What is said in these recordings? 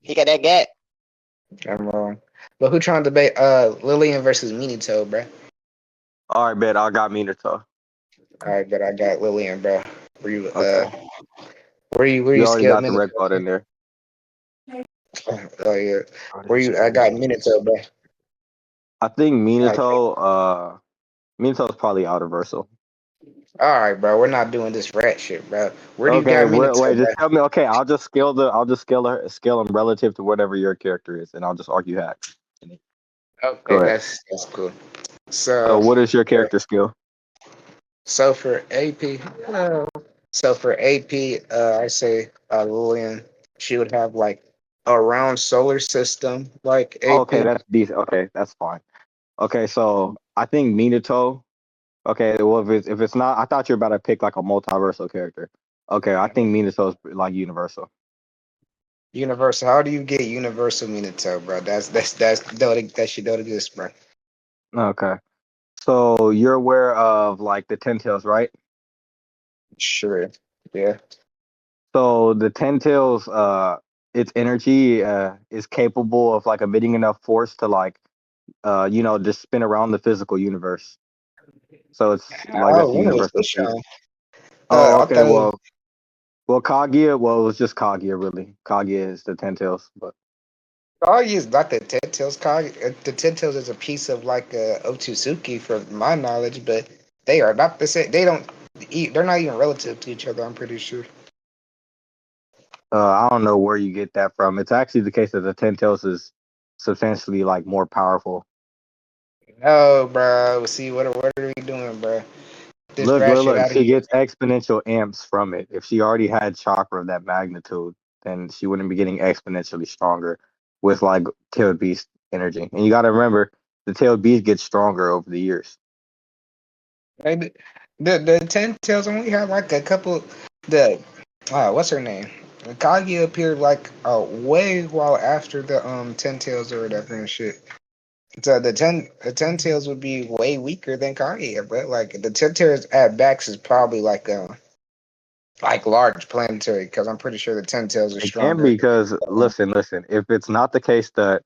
He got that gat. I'm wrong. But who trying to debate Lilian versus Minato, bro? All right, bet I got Minato. All right, but I got Lilian, bro. Where you Okay, where you you already skilled got the Minato? red card in there. Oh yeah. Oh, Where this you I shit got is- Minato, bro. I think All Minato's probably out of Versal. right, bro. We're not doing this rat shit, bro. Where do you Okay, got Minato, wait, bro? just tell me. Okay, I'll just scale him relative to whatever your character is, and I'll just argue hacks. Go Okay, ahead. that's cool. So, So what is your character skill? so for AP, so for AP, I say Lilian, she would have like a round solar system like Oh, okay, AP. that's decent. Okay, that's fine. Okay, so I think Minato. Okay, well, if it's not, I thought you were about to pick like a multiversal character. Okay, I think Minato's like universal. Universal. How do you get universal Minato, bro? That shit don't exist, bro. Okay, so you're aware of like the Ten Tails, right? Sure. Yeah. So the Ten Tails, its energy is capable of like emitting enough force to like just spin around the physical universe. So it's like Oh, that's a when was universal this speed. shown? Oh, I okay. thought it Well, Kaguya. Well, it was just Kaguya really. Kaguya is the Ten Tails, but Kage is not the Ten Tails. The Ten Tails is a piece of like Otsutsuki, from my knowledge, but they are not the same. They don't eat. They're not even relative to each other. I'm pretty sure. I don't know where you get that from. It's actually the case that the Ten Tails is substantially like more powerful. No, bro. See what are we doing, bro? This rat shit Look. out of She here. gets exponential amps from it. If she already had chakra of that magnitude, then she wouldn't be getting exponentially stronger with like tailed beast energy. And you got to remember, the tailed beast gets stronger over the years. Like, the Ten Tails only have like a couple. The what's her name? Kage appeared like way while after the Ten Tails or whatever and shit. So the ten tails would be way weaker than Kage, but like the ten tails at backs is probably like large planetary, because I'm pretty sure the ten tails are It can stronger. be because listen. If it's not the case that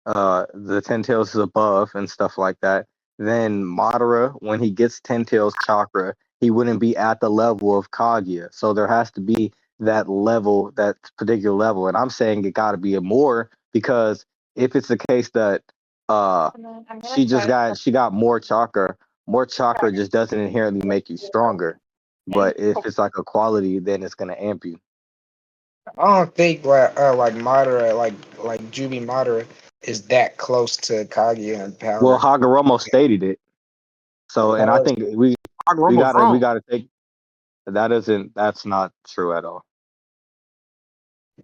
the Ten Tails is above and stuff like that, then Madara, when he gets Ten Tails chakra, he wouldn't be at the level of Kaguya. So there has to be that level, that particular level. And I'm saying it got to be a more because if it's the case that uh she got more chakra just doesn't inherently make you stronger. But if it's like a quality, then it's gonna amp you. I don't think like Madara like Jubi Madara is that close to Kage in Well, power. Hagoromo stated it. So, and I Powers. think Almost we wrong. gotta take that's not true at all.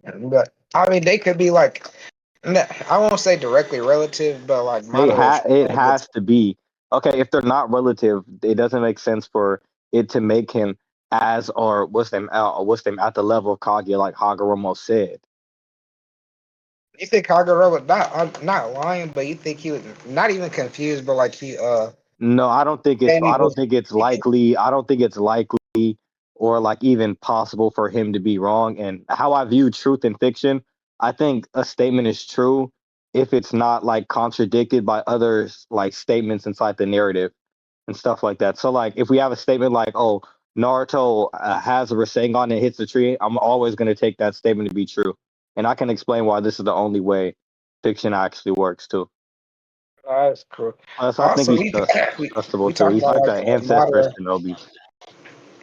But I mean, they could be like, I won't say directly relative, but like Madara is It stronger. has to be okay. If they're not relative, it doesn't make sense for it to make him as or what's them at the level of Kaguya, like Hagoromo said. You think Kagero not, I'm not lying, but you think he was not even confused, but like he No, maybe I don't was think it's likely. I don't think it's likely or like even possible for him to be wrong. And how I view truth and fiction, I think a statement is true if it's not like contradicted by other like statements inside the narrative and stuff like that. So like if we have a statement like, "Oh, Naruto has a Rasengan and hits the tree," I'm always going to take that statement to be true, and I can explain why this is the only way fiction actually works too. that's cool. Plus, I think Also, he's we trustable we too. talking He's about like like an ancestor Madara. shinobi.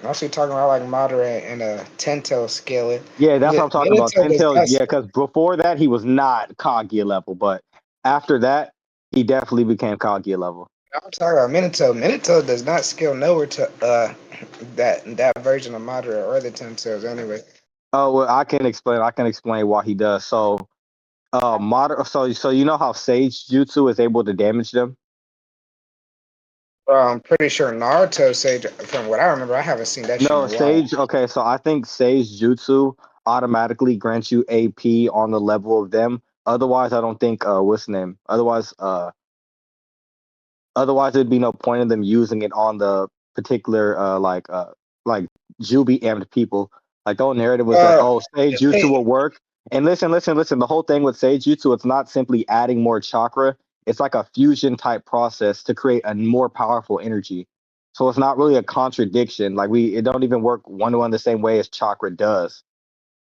Also, talking about like Madara and a Tento scale. Yeah, that's what The I'm talking about. Minato does Tentails, not. yeah, because before that he was not Kaguya level, but after that he definitely became Kaguya level. I'm talking about Minato. Minato does not scale nowhere to that version of Madara or the Tentos anyway. Oh well, I can explain why he does. So, so you know how Sage Jutsu is able to damage them. I'm pretty sure Naruto Sage, from what I remember, I haven't seen that shit in No, a while. Sage. Okay, so I think Sage Jutsu automatically grants you AP on the level of them. Otherwise, I don't think what's the name. Otherwise, there'd be no point in them using it on the particular like Juby amped people. Like the whole narrative was that Uh, oh, Sage Jutsu hey, will work And listen. The whole thing with Sage Jutsu, it's not simply adding more chakra. It's like a fusion type process to create a more powerful energy. So it's not really a contradiction. Like it don't even work one to one the same way as chakra does.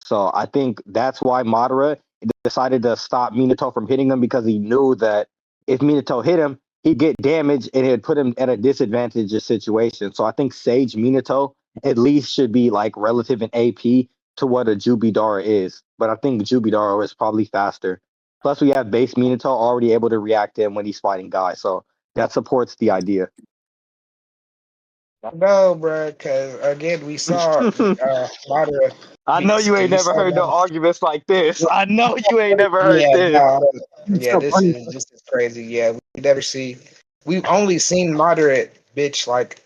So I think that's why Madara decided to stop Minato from hitting him because he knew that if Minato hit him, he'd get damaged and it'd put him at a disadvantageous situation. So I think Sage Minato at least should be like relative in AP to what a Jubidara is. But I think Jubidara is probably faster. Plus, we have base Minato already able to react to him when he's fighting guys. So that supports the idea. No, bro, because again, we saw Madara. I know you ain't We never saw heard no Madara. arguments like this. I know you ain't never heard Yeah, this. no, It's yeah, so funny. this is crazy. Yeah, we never see. We've only seen moderate bitch like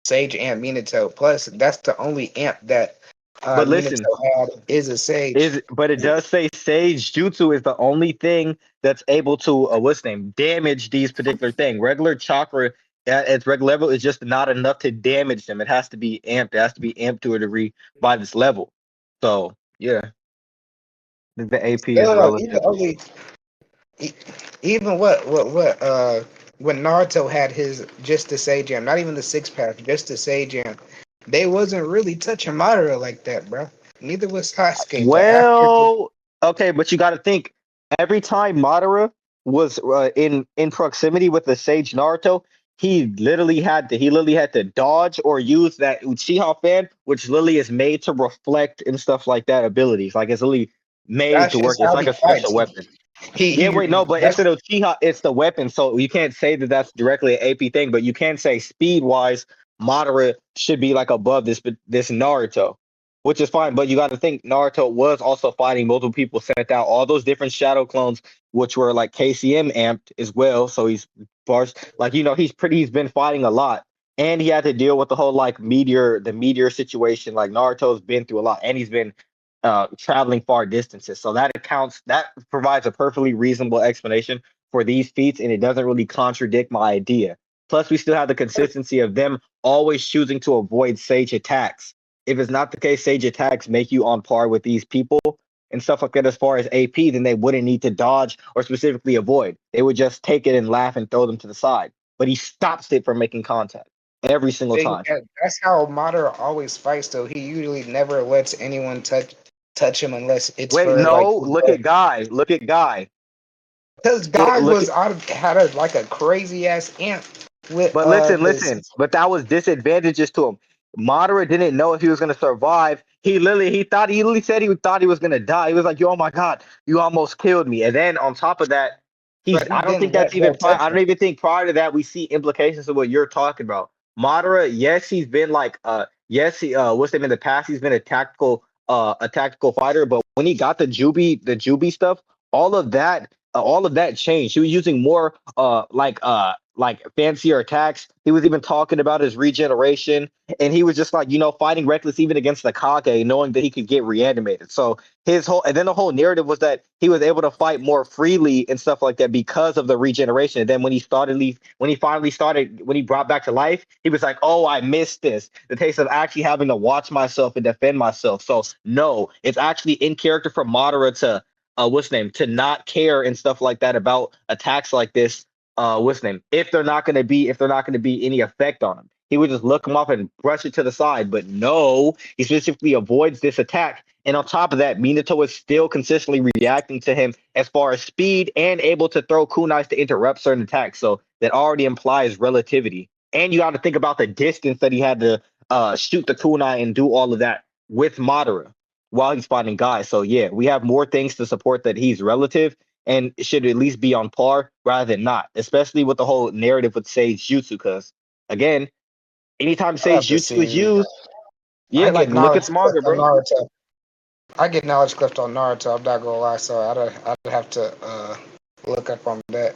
Sage Amp Minato. Plus, that's the only amp that But Minato listen, had is a Sage. but it does say Sage Jutsu is the only thing that's able to what's the name damage these particular thing. Regular chakra at its regular level is just not enough to damage them. It has to be amped. It has to be amped to a degree by this level. So yeah, the AP is Still, even relative. only e- even when Naruto had his just the Sage Amp, not even the six pack, just the Sage Amp, they wasn't really touching Madara like that, bro. Neither was Sasuke. But after Well, okay, but you got to think every time Madara was in proximity with the Sage Naruto, he literally had to dodge or use that Uchiha fan, which literally is made to reflect and stuff like that abilities. Like it's literally made that's to work. just It's how like he a special fights. weapon. Yeah, He wait, no, but it's that's an Uchiha, it's the weapon, so you can't say that that's directly an AP thing. But you can say speed wise, Madara should be like above this Naruto, which is fine. But you got to think Naruto was also fighting multiple people, sent out all those different shadow clones, which were like KCM amped as well. So he's like he's been fighting a lot, and he had to deal with the whole like the meteor situation. Like Naruto's been through a lot, and he's been traveling far distances. So that provides a perfectly reasonable explanation for these feats, and it doesn't really contradict my idea. Plus, we still have the consistency of them always choosing to avoid Sage attacks. If it's not the case, Sage attacks make you on par with these people and stuff like that as far as AP, then they wouldn't need to dodge or specifically avoid. They would just take it and laugh and throw them to the side. But he stops it from making contact every single thing. time. That's how Madara always fights. Though he usually never lets anyone touch him unless it's Wait, for like no, his look at Guy. Look at Guy. because Look, Guy look was had a like a crazy ass amp with But listen. But that was disadvantageous to him. Madara didn't know if he was gonna survive. He literally said he thought he was gonna die. He was like, "Yo, oh my god, you almost killed me." And then on top of that, but he I don't think didn't that's let even them prior. touch I don't him. even think prior to that we see implications of what you're talking about. Madara, yes, he's been like yes, he what's him in the past, he's been a tactical fighter, but when he got the Jubi stuff, all of that changed. He was using more like fancier attacks. He was even talking about his regeneration, and he was just like fighting reckless even against the Kage, knowing that he could get reanimated. So and then the whole narrative was that he was able to fight more freely and stuff like that because of the regeneration. And then when he brought back to life, he was like, "Oh, I missed this. The taste of actually having to watch myself and defend myself." So no, it's actually in character for Madara to what's name to not care and stuff like that about attacks like this. What's name if they're not going to be any effect on him. He would just look him up and brush it to the side. But no, he specifically avoids this attack. And on top of that, Minato is still consistently reacting to him as far as speed and able to throw kunais to interrupt certain attacks. So that already implies relativity. And you got to think about the distance that he had to shoot the kunai and do all of that with Madara while he's fighting guys. So yeah, we have more things to support that he's relative and should at least be on par rather than not, especially with the whole narrative with Sage Jutsu. Because again, anytime I have Sage to Jutsu is see. used, yeah, I like get look at knowledge the clipped manga, on bro. Naruto. I get knowledge clipped on Naruto. I'm not gonna lie, so I'd have to look up on that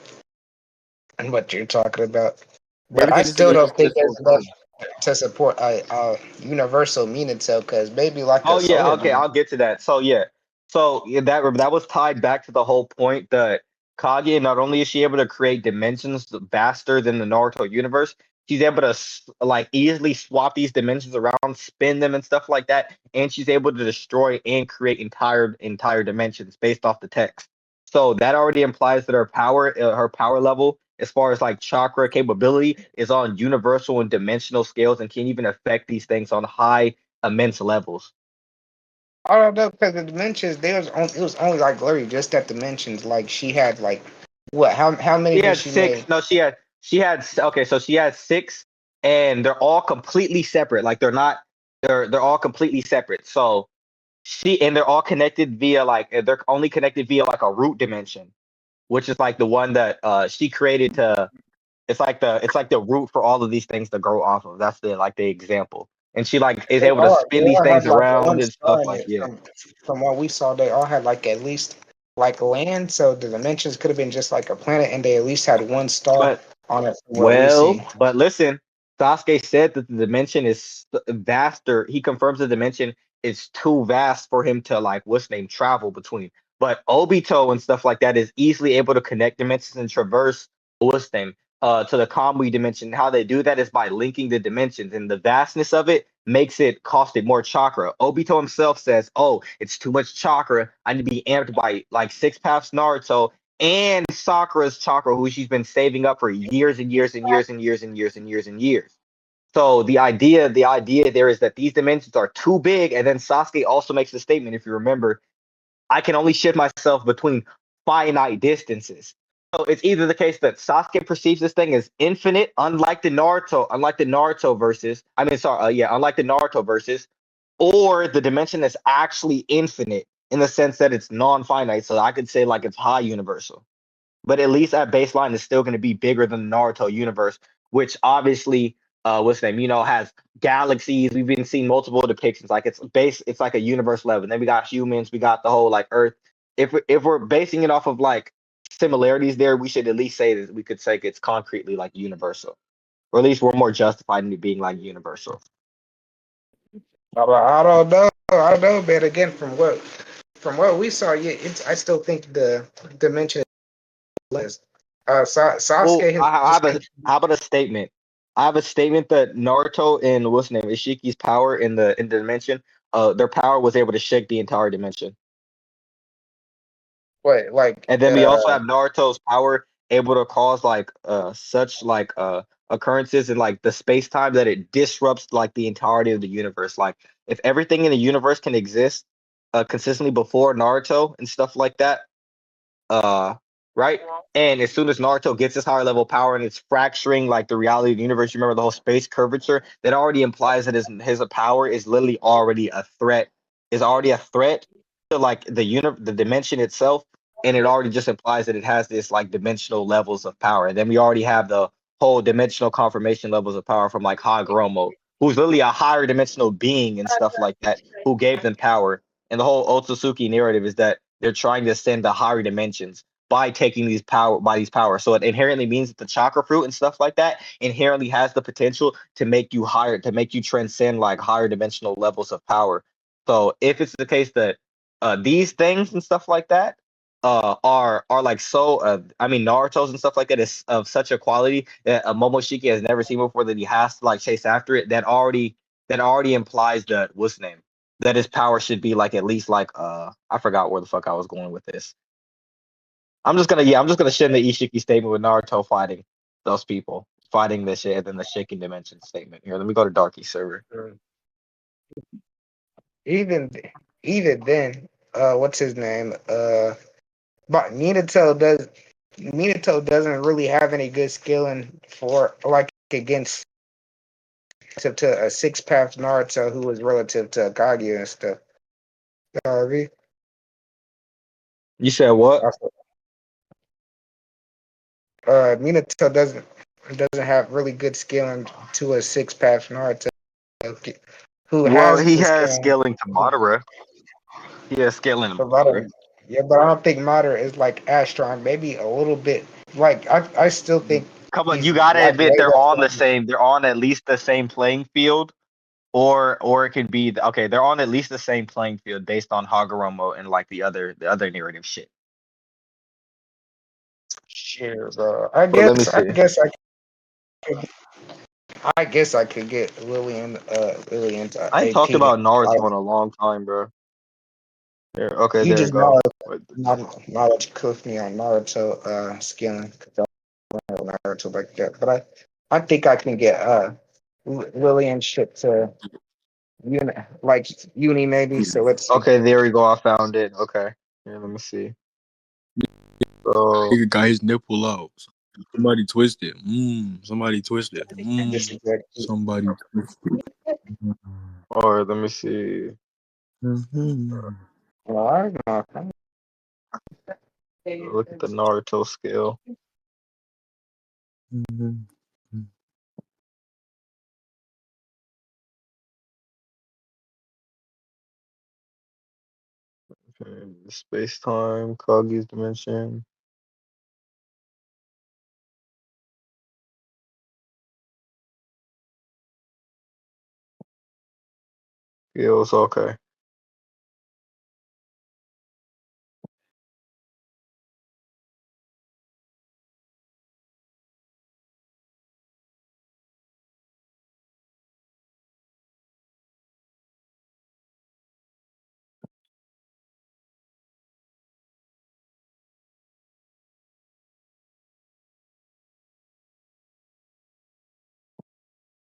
and what you're talking about. Yeah, But I because this is still a don't think historical there's enough time. to support a universal Minato because maybe like Oh a yeah, solar okay, beam. I'll get to that. So yeah, so yeah, that was tied back to the whole point that Kage, not only is she able to create dimensions faster than the Naruto universe, She's able to like easily swap these dimensions around, spin them and stuff like that, and she's able to destroy and create entire dimensions based off the text. So that already implies that her power level, as far as like chakra capability, is on universal and dimensional scales and can even affect these things on high, immense levels. I don't know because the dimensions it was only like literally just that dimensions. Like she had like what? How many She did had she six. make? No, she had okay. So she had six, and they're all completely separate. Like they're all completely separate. So they're all connected via like they're only connected via like a root dimension, which is like the one that she created to. It's like the root for all of these things to grow off of. That's the example, and she like is able to They spin these all had things like around one and stuff star in like it. yeah. From what we saw, they all had like at least like land. So the dimensions could have been just like a planet, and they at least had one star But on it. From what we see. but listen, Sasuke said that the dimension is vaster. He confirms the dimension is too vast for him to like what's name travel between. But Obito and stuff like that is easily able to connect dimensions and traverse what's name to the Kamui dimension. How they do that is by linking the dimensions, and the vastness of it makes it cost it more chakra. Obito himself says, "Oh, it's too much chakra. I need to be amped by like six paths Naruto and Sakura's chakra, who she's been saving up for years and years and years and years and years and years and years." So the idea there is that these dimensions are too big, and then Sasuke also makes the statement, if you remember, I can only shift myself between finite distances. So it's either the case that Sasuke perceives this thing as infinite, unlike the Naruto verses. I mean, sorry, yeah, unlike the Naruto verses, or the dimension is actually infinite in the sense that it's non-finite. So I could say like it's high universal, but at least at baseline is still going to be bigger than the Naruto universe, which obviously, what's the name? Has galaxies. We've been seeing multiple depictions. Like it's like a universe level. And then we got humans. We got the whole like Earth. If we're basing it off of like similarities there, we should at least say that we could say it's concretely like universal, or at least we're more justified in it being like universal. I don't know. I don't know, but again, from what we saw, yeah, it's. I still think the dimension is. Well, Sasuke has I just have been. a how about a statement? I have a statement that Naruto and what's the name Ishiki's power in the dimension, their power was able to shake the entire dimension. What like And then we also have Naruto's power able to cause like such like occurrences in like the space time that it disrupts like the entirety of the universe. Like if everything in the universe can exist consistently before Naruto and stuff like that, uh right, and as soon as Naruto gets this higher level power and it's fracturing like the reality of the universe, you remember the whole space curvature, that already implies that his power is literally already a threat, to like the dimension itself, and it already just implies that it has this like dimensional levels of power. And then we already have the whole dimensional confirmation levels of power from like Hagoromo, who's literally a higher dimensional being and stuff like that, who gave them power. And the whole Otsutsuki narrative is that they're trying to ascend to higher dimensions by taking these powers. So it inherently means that the chakra fruit and stuff like that inherently has the potential to make you higher, to make you transcend like higher dimensional levels of power. So if it's the case that these things and stuff like that are like so I mean Naruto's and stuff like that is of such a quality that Momoshiki has never seen before, that he has to like chase after it, that already implies that what's the name, that his power should be like at least like I forgot where the fuck I was going with this. I'm just gonna share the Ishiki statement with Naruto fighting those people, fighting this shit, and then the shaking dimension statement. Here, let me go to Darky server. even even then. What's his name? But Minato doesn't really have any good skilling for like against to a six path Naruto who was relative to Kaguya and stuff. Harvey. You said what? Minato doesn't have really good skilling to a six path Naruto who Well, has he the has skill. scaling to Madara. He has scaling to But Madara. yeah, but I don't think Madara is like as strong. Maybe a little bit. Like I still think Come on, he's you gotta like admit way they're less on the strong. same. They're on at least the same playing field, or it could be okay. They're on at least the same playing field based on Hagoromo and like the other narrative shit. Shit, bro. But let me I see. guess I could. I guess I could get Lilian to I ain't talked AP. about Naruto Like, in a long time, bro. Here, okay, you there you just go. know Wait, knowledge cooked me on Naruto scaling. 'Cause I don't know Naruto like that, but I think I can get Lilian shit to uni maybe. So let's see. okay, there we go. I found it. Okay, here, let me see. So Nigga got his nipple out. Somebody twisted. Somebody twisted. Just exactly. Somebody twisted. or let me see. Well, I don't know. Look at the Naruto scale. Okay, space time, Kagi's dimension. Scales, okay.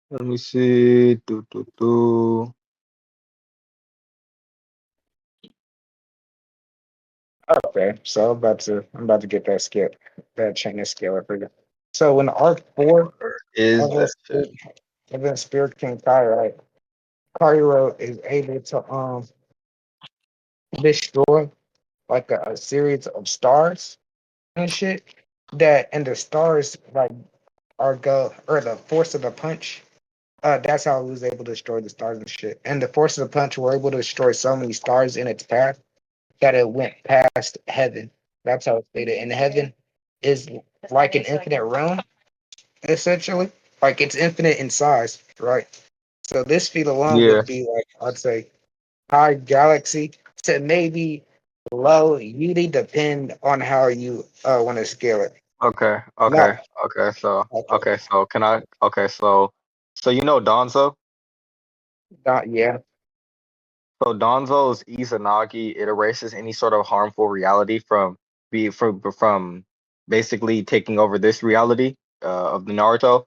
Let me see. Do. Okay, so I'm about to get that chain of skill up again. So in Arc 4 Is of that this shit? of the Spirit King Kai, right? Cairo is able to destroy like a series of stars and shit. That and the stars like are go or the force of the punch. That's how he was able to destroy the stars and shit. And the force of the punch were able to destroy so many stars in its path that it went past heaven. That's how it's stated. And heaven is like an infinite realm, essentially. Like it's infinite in size, right? So this feat alone Yeah. would be like I'd say high galaxy to maybe low UD, depend on how you want to scale it. Okay. Not Okay. Okay. So okay. okay. So can I? Okay. So you know Donzo. Not yeah. So Donzo's Izanagi, it erases any sort of harmful reality from basically taking over this reality of the Naruto.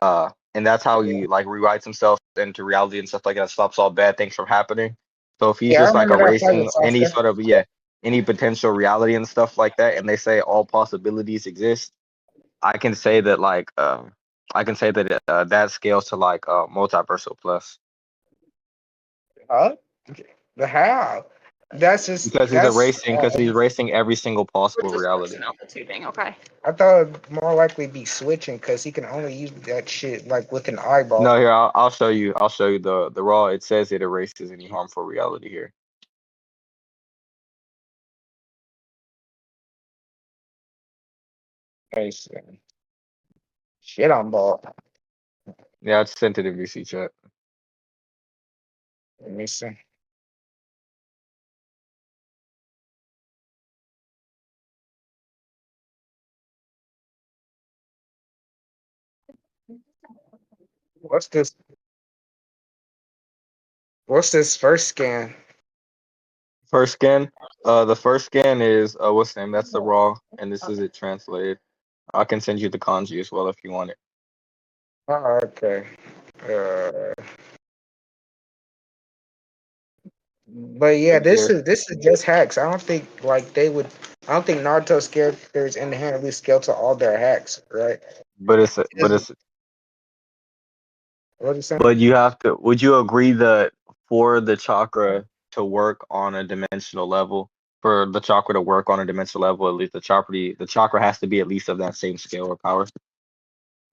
And that's how Yeah. he like rewrites himself into reality and stuff like that, stops all bad things from happening. So if he's Yeah, I just like remember that fight with erasing any Sasuke. sort of any potential reality and stuff like that, and they say all possibilities exist, I can say that that scales to like multiversal plus Huh? The how? That's just that's because he's erasing every single possible Just reality. forcing out the tubing. Okay. I thought it'd more likely be switching because he can only use that shit like with an No, eyeball. here I'll show you. I'll show you the raw. It says it erases any harmful reality here. Nice. Shit on ball. Yeah, I just sent it in VC chat. Let me see. What's this? What's this first scan? First scan. The first scan is what's the name? That's the raw, and this is it translated. I can send you the kanji as well if you want it. Oh, okay. Uh, but yeah, Right here. this is just hacks. I don't think like they would. I don't think Naruto's characters inherently scale to all their hacks, right? But it's but What it's you saying? but you have to. Would you agree that for the chakra to work on a dimensional level, for the chakra to work on a dimensional level, at least the chakra has to be at least of that same scale or power.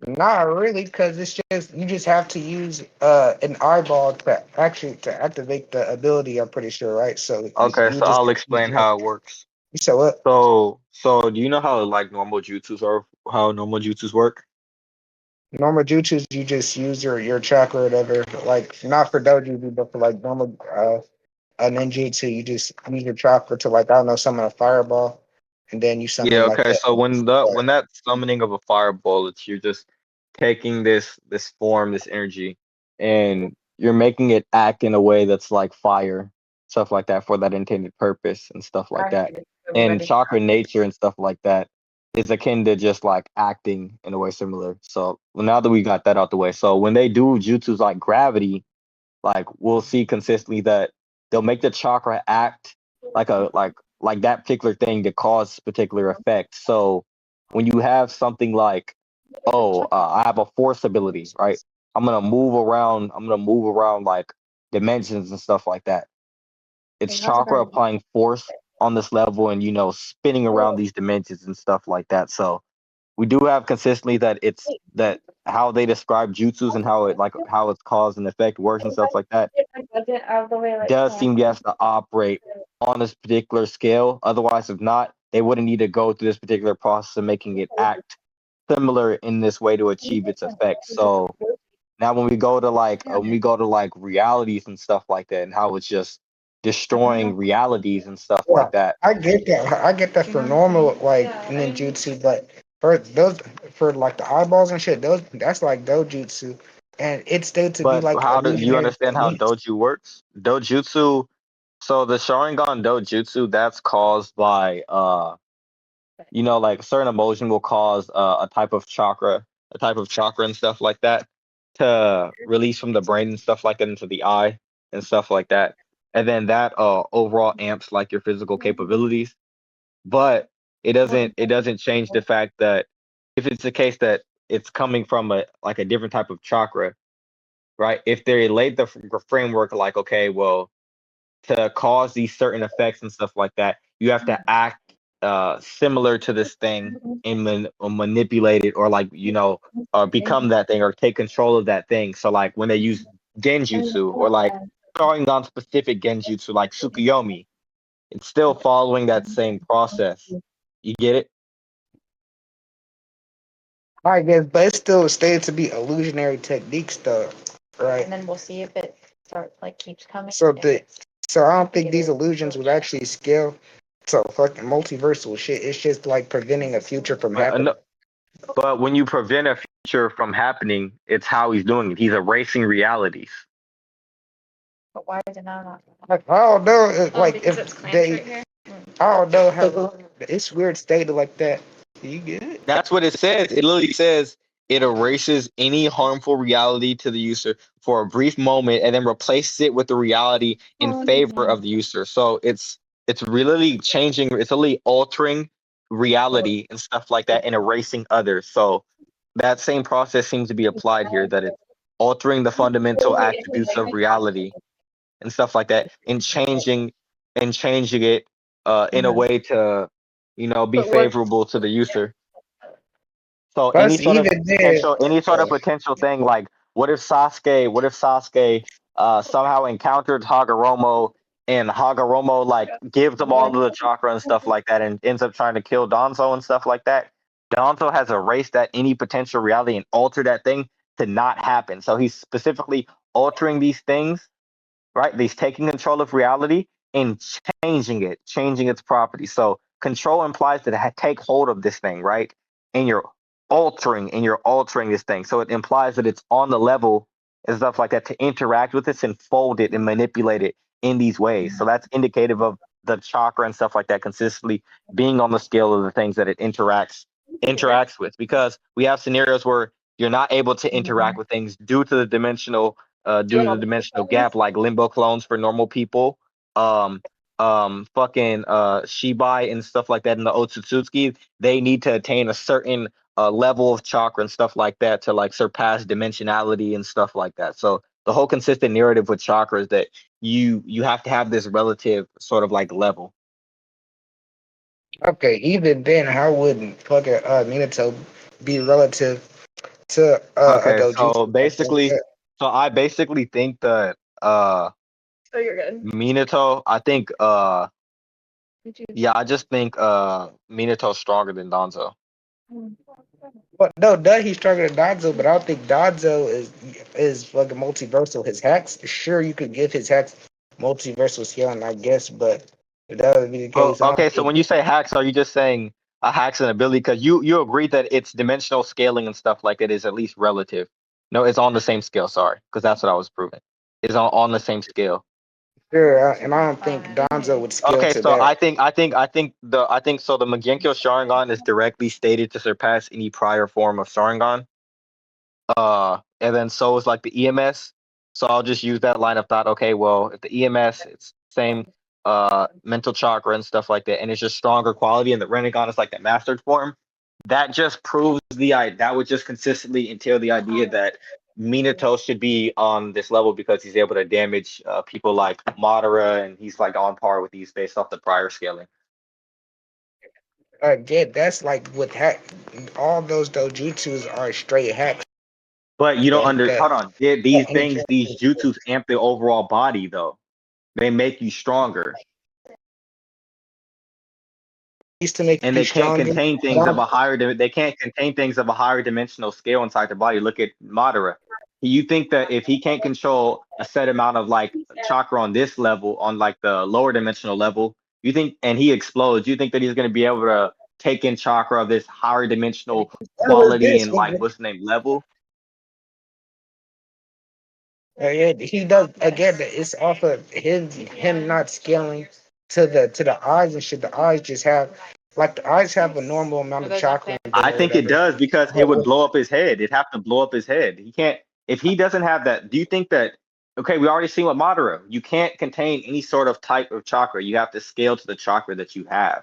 Not really, because it's just you just have to use an eyeball to actually to activate the ability. I'm pretty sure, right? So Okay, you so just I'll explain how it works. you said what? So do you know how like normal jutsus are? How normal jutsus work? Normal jutsus, you just use your chakra or whatever. Like not for doju, but for like normal a ninjutsu, you just use your chakra to like I don't know summon a fireball, and then you Yeah. summon like Okay. a So when star. that summoning of a fireball, it's you're just taking this form, this energy, and you're making it act in a way that's like fire, stuff like that, for that intended purpose and stuff like that. And chakra nature and stuff like that is akin to just like acting in a way similar. So well, now that we got that out the way, so when they do jutsus like gravity, like we'll see consistently that they'll make the chakra act like a like that particular thing to cause particular effect. So when you have something like, oh, I have a force ability, right? I'm gonna move around. I'm gonna move around like dimensions and stuff like that. It's chakra applying force on this level, and spinning around these dimensions and stuff like that. So we do have consistently that it's that how they describe jutsus and how it's cause and effect works and stuff like that does seem to have to operate on this particular scale. Otherwise, if not, they wouldn't need to go through this particular process of making it act similar in this way to achieve its effect. So now when we go to like realities and stuff like that, and how it's just destroying realities and stuff Yeah, like that. I get that. I get that for normal like ninjutsu, but for those for like the eyeballs and shit, those that's like dojutsu, and it's stated to be But like how do you illusionary understand how techniques. doju works? Dojutsu. So the Sharingan dojutsu, that's caused by like certain emotion will cause a type of chakra and stuff like that to release from the brain and stuff like that into the eye and stuff like that. And then that overall amps like your physical capabilities. But it doesn't change the fact that if it's the case that it's coming from a different type of chakra, right? If they laid the framework like, okay, well, to cause these certain effects and stuff like that, you have to act similar to this thing and or manipulate it, or or become that thing or take control of that thing. So like when they use genjutsu or like starting on specific genjutsu like Tsukuyomi, it's still following that same process. You get it? I guess, but it's still stated to be illusionary techniques, though, right? And then we'll see if it keeps coming. So I don't think these illusions would actually scale to fucking multiversal shit. It's just like preventing a future from happening. But when you prevent a future from happening, it's how he's doing it. He's erasing realities. But why is it not? I don't know. Like because if it's clamped they, right here. I don't know how it's weird stated like that. You good? That's what it says. It literally says it erases any harmful reality to the user for a brief moment and then replaces it with the reality in favor of the user. So it's really changing, it's really altering reality and stuff like that and erasing others. So that same process seems to be applied here, that it's altering the fundamental attributes of reality and stuff like that and changing it in a way to be favorable to the user. So Plus, even then, any sort of potential thing, like what if Sasuke somehow encountered Hagoromo, and Hagoromo like gives him all of the chakra and stuff like that and ends up trying to kill Danzo and stuff like that. Danzo has erased that any potential reality and altered that thing to not happen. So he's specifically altering these things, right? He's taking control of reality and changing its properties. So control implies that take hold of this thing, right? And you're altering this thing. So it implies that it's on the level and stuff like that to interact with this and fold it and manipulate it in these ways. So that's indicative of the chakra and stuff like that consistently being on the scale of the things that it interacts with. Because we have scenarios where you're not able to interact with things due to the dimensional gap, like limbo clones for normal people, fucking Shibai and stuff like that in the Otsutsuki, they need to attain a certain level of chakra and stuff like that to like surpass dimensionality and stuff like that. So the whole consistent narrative with chakra is that you have to have this relative sort of like level. okay, even then, how wouldn't fucking Minato be relative to a Okay, dojutsu? so I basically think that So you're good. Minato, I think I just think Minato's stronger than Danzo. But no, that he's stronger than Danzo, but I don't think Danzo is fucking multiversal. His hacks, sure, you could give his hacks multiversal scaling, I guess, but if that would be the Well, case, I don't okay, so think. when you say hacks, are you just saying hacks an ability because you agreed that it's dimensional scaling and stuff like it is at least relative. No, it's on the same scale. Sorry, because that's what I was proving. It's on the same scale. Sure, and I don't think Donzo would scale Okay, to so that. I think so. The Mangekyou Sharingan is directly stated to surpass any prior form of Sharingan. And then so is like the EMS. So I'll just use that line of thought. Okay, well, if the EMS, it's same mental chakra and stuff like that, and it's just stronger quality, and the Rinnegan is like the mastered form. That just proves that would just consistently entail the idea that Minato should be on this level because he's able to damage people like Madara, and he's like on par with these based off the prior scaling. Yeah, that's like with hack. All those dojutsus are straight hacks. But you don't hold on. These And things, these jutsus amp the overall body though. They make you stronger. used to make And you they can't stronger. contain things of a higher they can't contain things of a higher dimensional scale inside the body. Look at Madara. You think that if he can't control a set amount of like chakra on this level, on like the lower dimensional level, you think, and he explodes, you think that he's going to be able to take in chakra of this higher dimensional quality and like what's the name level? Yeah, he does again. It's off of him not scaling to the eyes and shit. The eyes just have like the eyes have a normal amount of chakra in them I or think it whatever. does because it would blow up his head. It'd have to blow up his head. He can't if he doesn't have that. Do you think that? Okay, we already seen with Madara. You can't contain any sort of type of chakra. You have to scale to the chakra that you have,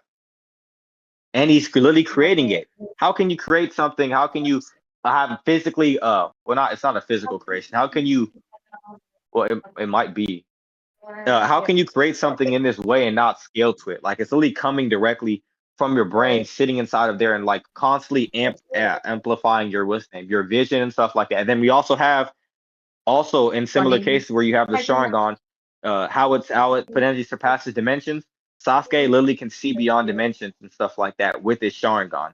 and he's literally creating it. How can you create something? How can you have physically? Well, not. It's not a physical creation. How can you? Well, it might be. How can you create something in this way and not scale to it? Like it's literally coming directly from your brain, sitting inside of there, and like constantly amplifying your what's name, your vision and stuff like that. And then we also have in similar cases where you have the Sharingan, how it potentially surpasses dimensions. Sasuke literally can see beyond dimensions and stuff like that with his Sharingan.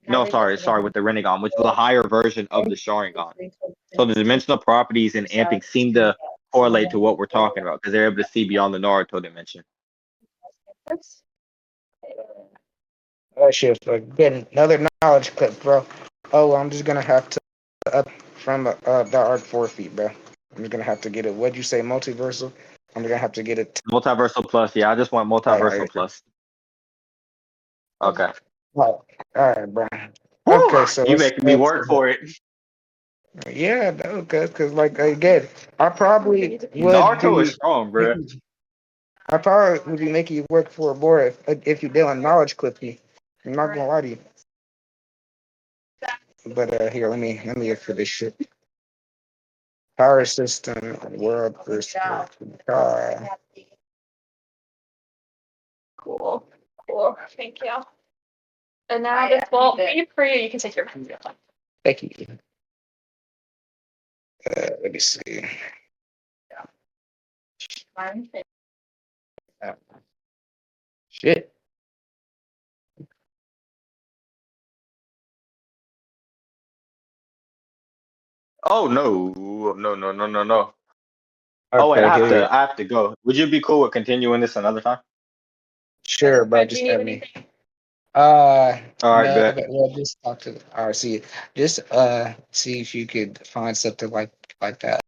No, sorry, with the Rinnegan, which is a higher version of the Sharingan. So the dimensional properties and amping seem to correlate to what we're talking about because they're able to see beyond the Naruto dimension. That shit's like getting another knowledge clip, bro. Oh, I'm just gonna have to up from the art 4 feet, bro. I'm just gonna have to get it. What'd you say, multiversal? I'm gonna have to get it. Multiversal plus, yeah. I just want multiversal plus. Okay. All right, bro. Okay, so you making me work for it. Yeah, no, cause like again, I probably would. Naruto is strong, bro. I probably would be making you work for it more if you did on knowledge clip me. I'm not gonna lie to you. But here, let me look for this shit. Power system, world perspective. Cool. Thank you. And now this will be for you. You can take your time. Thank you. Let me see. Shit. Oh no. Oh wait, I have to go. Would you be cool with continuing this another time? Sure, but just let me. All right, no, bet. well, just talk to. All right, see, just see if you could find something like that.